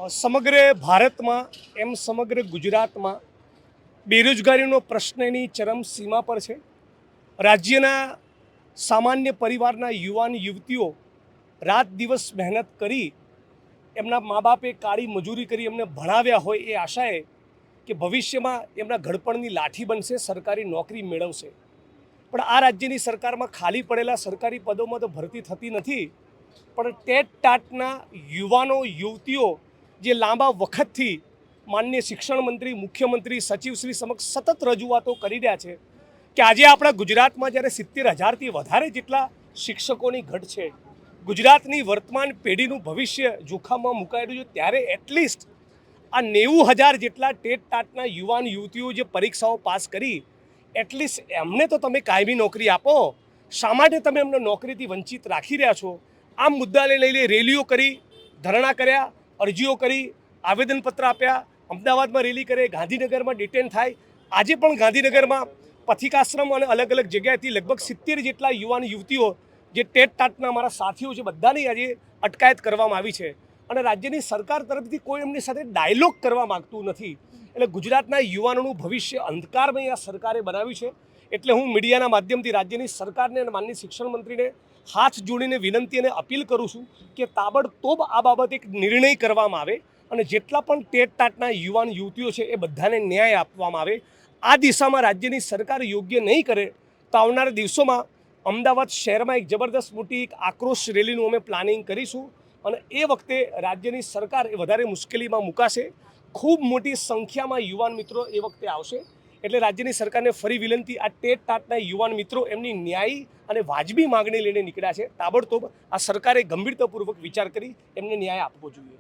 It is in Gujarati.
સમગ્ર ભારતમાં એમ સમગ્ર ગુજરાતમાં બેરોજગારીનો પ્રશ્ન એની ચરમસીમા પર છે। રાજ્યના સામાન્ય પરિવારના યુવાન યુવતીઓ રાત દિવસ મહેનત કરી એમના મા બાપે કાળી મજૂરી કરી એમને ભણાવ્યા હોય એ આશાએ કે ભવિષ્યમાં એમના ઘડપણની લાઠી બનશે, સરકારી નોકરી મેળવશે। પણ આ રાજ્યની સરકારમાં ખાલી પડેલા સરકારી પદોમાં તો ભરતી થતી નથી, પણ ટેટ ટાટના યુવાનો યુવતીઓ જે લાંબા વખતથી માનનીય શિક્ષણ મંત્રી, મુખ્યમંત્રી, સચિવશ્રી સમક્ષ સતત રજૂઆતો કરી રહ્યા છે કે આજે આપણા ગુજરાતમાં જ્યારે 70,000થી વધારે જેટલા શિક્ષકોની ઘટ છે, ગુજરાતની વર્તમાન પેઢીનું ભવિષ્ય જોખમમાં મુકાયેલું છે, ત્યારે એટલીસ્ટ આ 90,000 જેટલા ટેટ ટાટના યુવાન યુવતીઓ જે પરીક્ષાઓ પાસ કરી, એટલીસ્ટ એમને તો તમે કાયમી નોકરી આપો। શા માટે તમે એમને નોકરીથી વંચિત રાખી રહ્યા છો? આ મુદ્દાને લઈને રેલીઓ કરી, ધરણા કર્યા, અરજીઓ કરી, આવેદનપત્ર આપ્યા, અમદાવાદમાં રેલી કરે, ગાંધીનગરમાં ડિટેન થાય। આજે પણ ગાંધીનગરમાં પથિકાશ્રમ અને અલગ અલગ જગ્યાએથી લગભગ 70 જેટલા યુવાન યુવતીઓ જે ટેટ ટાટના અમારા સાથીઓ છે, બધાની આજે અટકાયત કરવામાં આવી છે અને રાજ્યની સરકાર તરફથી કોઈ એમની સાથે ડાયલોગ કરવા માગતું નથી। એટલે ગુજરાતના યુવાનોનું ભવિષ્ય અંધકારમય આ સરકારે બનાવ્યું છે। એટલે હું મીડિયાના માધ્યમથી રાજ્યની સરકારને અને માનનીય શિક્ષણ મંત્રીને હાથ જોડીને વિનંતી અને અપીલ કરું છું કે તાબડતોબ આ બાબતે એક નિર્ણય કરવામાં આવે અને જેટલા પણ ટેટ ટાટના યુવાન યુવતીઓ છે એ બધાને ન્યાય આપવામાં આવે। આ દિશામાં રાજ્યની સરકાર યોગ્ય નહીં કરે તો આવનારા દિવસોમાં અમદાવાદ શહેરમાં એક જબરદસ્ત મોટી એક આક્રોશ રેલીનું અમે પ્લાનિંગ કરીશું અને એ વખતે રાજ્યની સરકાર એ વધારે મુશ્કેલીમાં મુકાશે। ખૂબ મોટી સંખ્યામાં યુવાન મિત્રો એ વખતે આવશે। એટલે રાજ્યની સરકારને ફરી વિનંતી, આ ટેટ ટાટના યુવાન મિત્રો એમની ન્યાયી અને વાજબી માગણી લઈને નીકળ્યા છે, તાબડતોબ આ સરકારે ગંભીરતાપૂર્વક વિચાર કરી એમને ન્યાય આપવો જોઈએ।